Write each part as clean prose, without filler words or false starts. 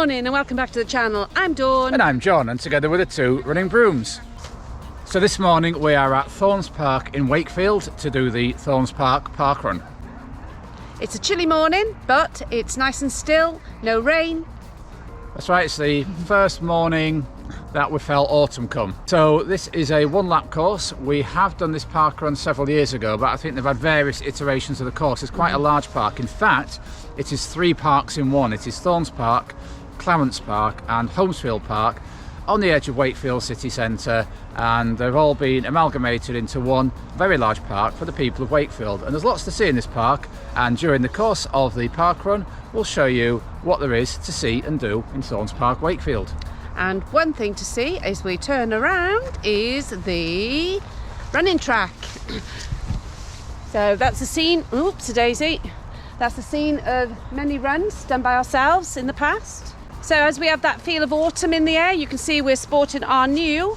morning and welcome back to the channel. I'm Dawn. And I'm John, and together we're the two running brooms. So this morning we are at Thornes Park in Wakefield to do the Thornes Park parkrun. It's a chilly morning, but it's nice and still, no rain. That's right, it's the first morning that we felt autumn come. So this is a one-lap course. We have done this parkrun several years ago, but I think they've had various iterations of the course. It's quite a large park. In fact, it is 3 parks in one. It is Thornes Park, Clarence Park and Holmesfield Park on the edge of Wakefield city centre, and they've all been amalgamated into one very large park for the people of Wakefield. And there's lots to see in this park, and during the course of the parkrun we'll show you what there is to see and do in Thornes Park, Wakefield. And one thing to see as we turn around is the running track. So that's the scene, oops, a daisy. That's the scene of many runs done by ourselves in the past. So as we have that feel of autumn in the air, you can see we're sporting our new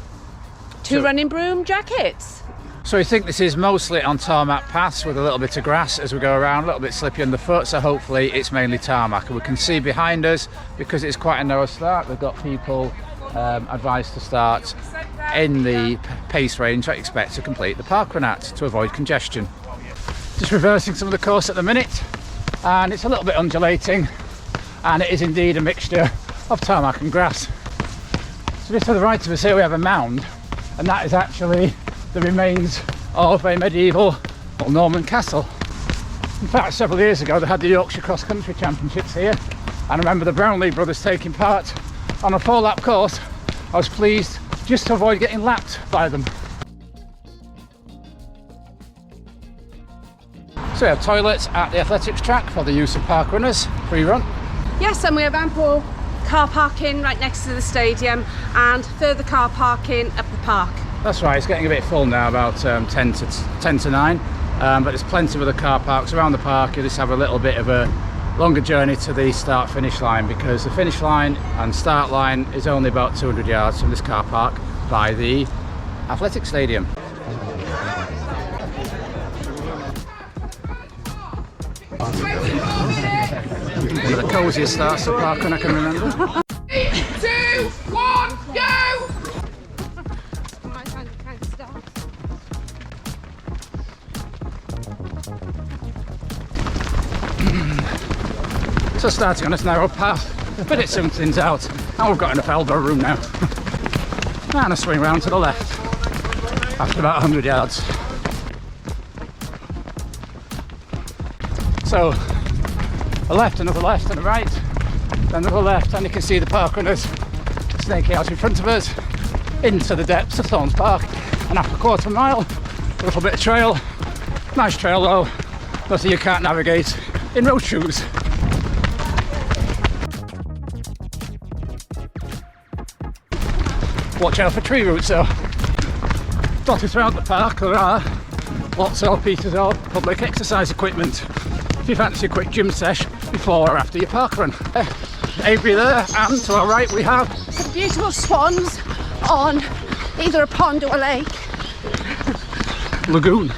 two running broom jackets. So we think this is mostly on tarmac paths with a little bit of grass as we go around, a little bit slippy underfoot, so hopefully it's mainly tarmac. And we can see behind us, because it's quite a narrow start, we've got people advised to start in the pace range I expect to complete the parkrun at to avoid congestion. Just reversing some of the course at the minute, and it's a little bit undulating, and it is indeed a mixture of tarmac and grass. So just to the right of us here we have a mound, and that is actually the remains of a medieval or Norman castle. In fact, several years ago they had the Yorkshire Cross Country Championships here, and I remember the Brownlee brothers taking part on a 4-lap course. I was pleased just to avoid getting lapped by them. So we have toilets at the athletics track for the use of park runners, free run. Yes, and we have ample car parking right next to the stadium and further car parking up the park. That's right, it's getting a bit full now, about 10 to 9, but there's plenty of other car parks around the park. You just have a little bit of a longer journey to the start-finish line, because the finish line and start line is only about 200 yards from this car park by the athletic stadium. One of the cosiest starts to parkrun I can remember. 3, 2, 1, go! So starting on this narrow path, but it soon thins out, and we've got enough elbow room now. And a swing round to the left after about 100 yards. So a left, another left and a right, then another left, and you can see the park runners snaking out in front of us into the depths of Thornes Park. And after a quarter mile, a little bit of trail, nice trail though, nothing you can't navigate in road shoes. Watch out for tree roots though. Dotted throughout the park there are lots of pieces of public exercise equipment if you fancy a quick gym sesh before or after your parkrun. Avery there, and to our right we have some beautiful swans on either a pond or a lake. Lagoon.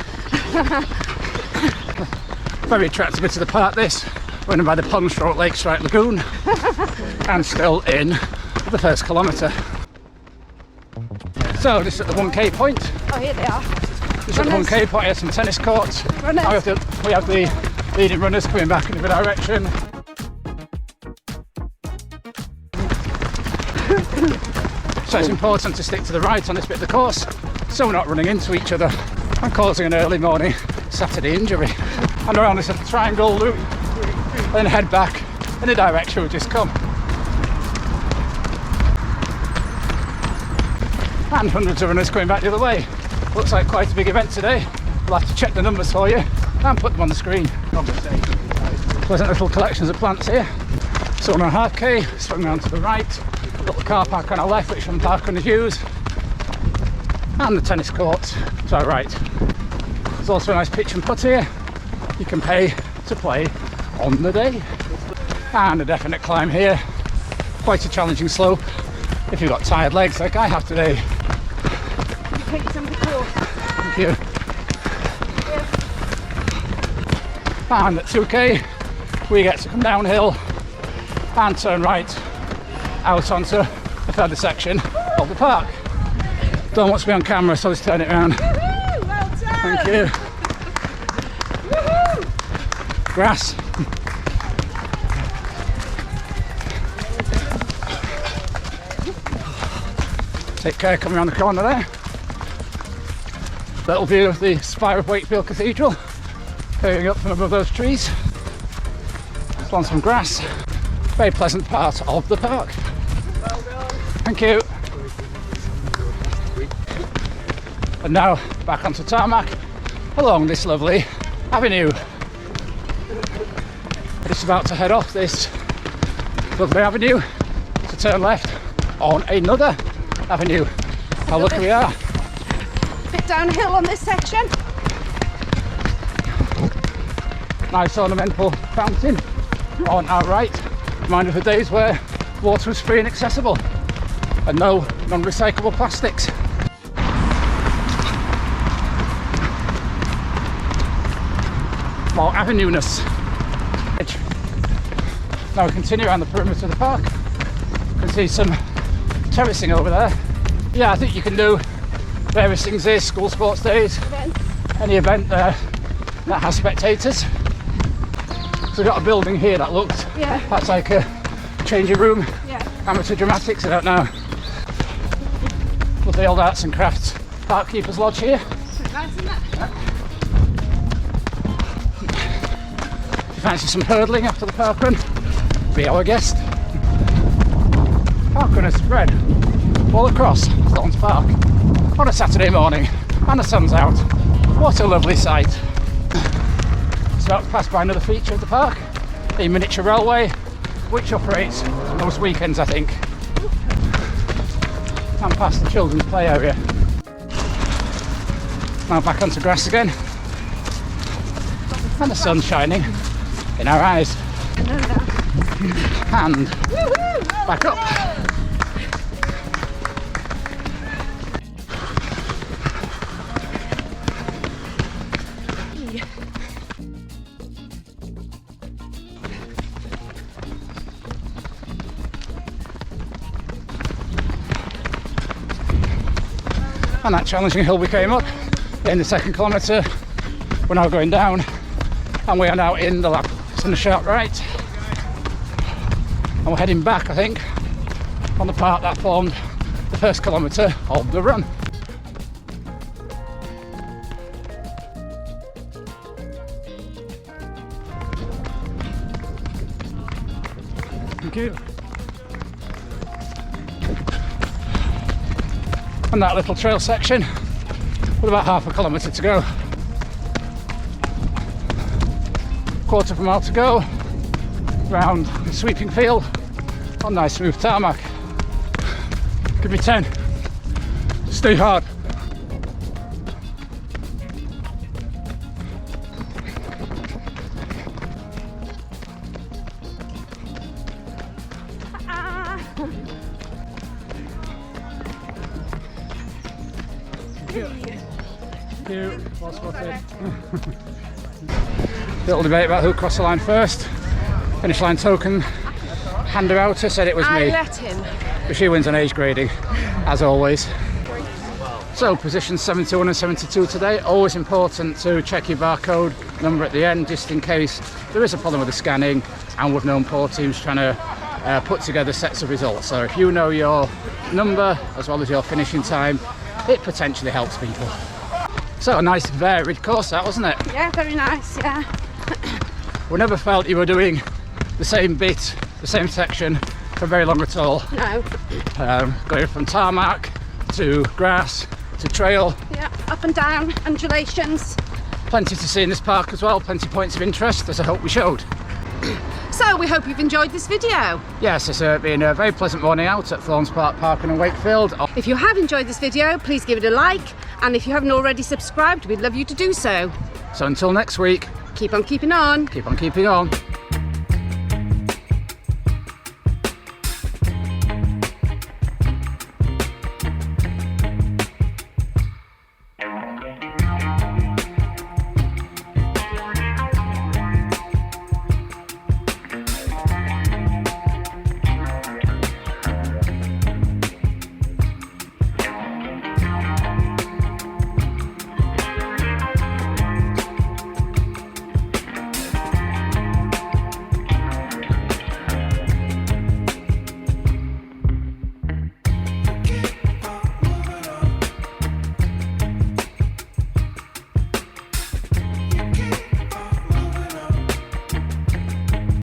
Very attractive bit of the park this, running by the pond stroke lake strike lagoon, and still in the first kilometre. So just at the 1k point. Oh, here they are. Just at the 1k point, here's some tennis courts. Runners. We have the leading runners coming back in the other direction. So it's important to stick to the right on this bit of the course, so we're not running into each other and causing an early morning Saturday injury. And around this little triangle loop, then head back in the direction we've just come. And hundreds of runners coming back the other way. Looks like quite a big event today. We'll have to check the numbers for you and put them on the screen. Pleasant little collections of plants here. So on a half K, swing round to the right, little car park on our left which some park runners use, and the tennis courts to our right. There's also a nice pitch and putt here. You can pay to play on the day. And a definite climb here. Quite a challenging slope if you've got tired legs like I have today. Thank you. And at 2k we get to come downhill and turn right out onto a further section of the park. Don't want to be on camera, so let's turn it around. Woohoo! Well done! Thank you. Woohoo! Grass. Take care coming around the corner there. Little view of the spire of Wakefield Cathedral, peering up from above those trees. Just on some grass. Very pleasant part of the park. Well done. Thank you. And now back onto tarmac along this lovely avenue. Just about to head off this lovely avenue to turn left on another avenue. How lucky we are. Bit downhill on this section. Nice ornamental fountain on our right. Reminder of the days where water was free and accessible and no non-recyclable plastics. More avenue-ness. Now we continue around the perimeter of the park. You can see some terracing over there. Yeah, I think you can do various things here, school sports days, any event there that has spectators. So we've got a building here that looks, that's like a changing room, amateur dramatics, I don't know. Lovely old arts and crafts park keepers lodge here. Nice, isn't it? If you fancy some hurdling after the parkrun, be our guest. Parkrun is spread all across Thornes Park on a Saturday morning and the sun's out. What a lovely sight. It's about to pass by another feature of the park, a miniature railway which operates most weekends I think. And past the children's play area. Now back onto grass again and the sun's shining in our eyes. And back up. And that challenging hill we came up in the second kilometre, we're now going down and we are now in the lap. It's in the sharp right and we're heading back I think on the part that formed the first kilometre of the run. Thank you. And that little trail section with about half a kilometre to go. Quarter of a mile to go round the sweeping field on nice smooth tarmac. Give me 10. Stay hard. Thank you. Well spotted. Little debate about who crossed the line first. Finish line token hander outer said it was me. I let him. But she wins on age grading, as always. So positions 71 and 72 today. Always important to check your barcode number at the end, just in case there is a problem with the scanning, and we've known poor teams trying to put together sets of results. So if you know your number as well as your finishing time, it potentially helps people. So a nice varied course that, wasn't it? Yeah, very nice, yeah. We never felt you were doing the same bit, the same section for very long at all. No. Going from tarmac to grass to trail. Yeah, up and down, undulations. Plenty to see in this park as well, plenty of points of interest, as I hope we showed. So we hope you've enjoyed this video. Yes, it's been a very pleasant morning out at Thornes Park, Parkrun in Wakefield. If you have enjoyed this video, please give it a like, and if you haven't already subscribed, we'd love you to do so. So until next week, Keep on keeping on. keep on keeping on.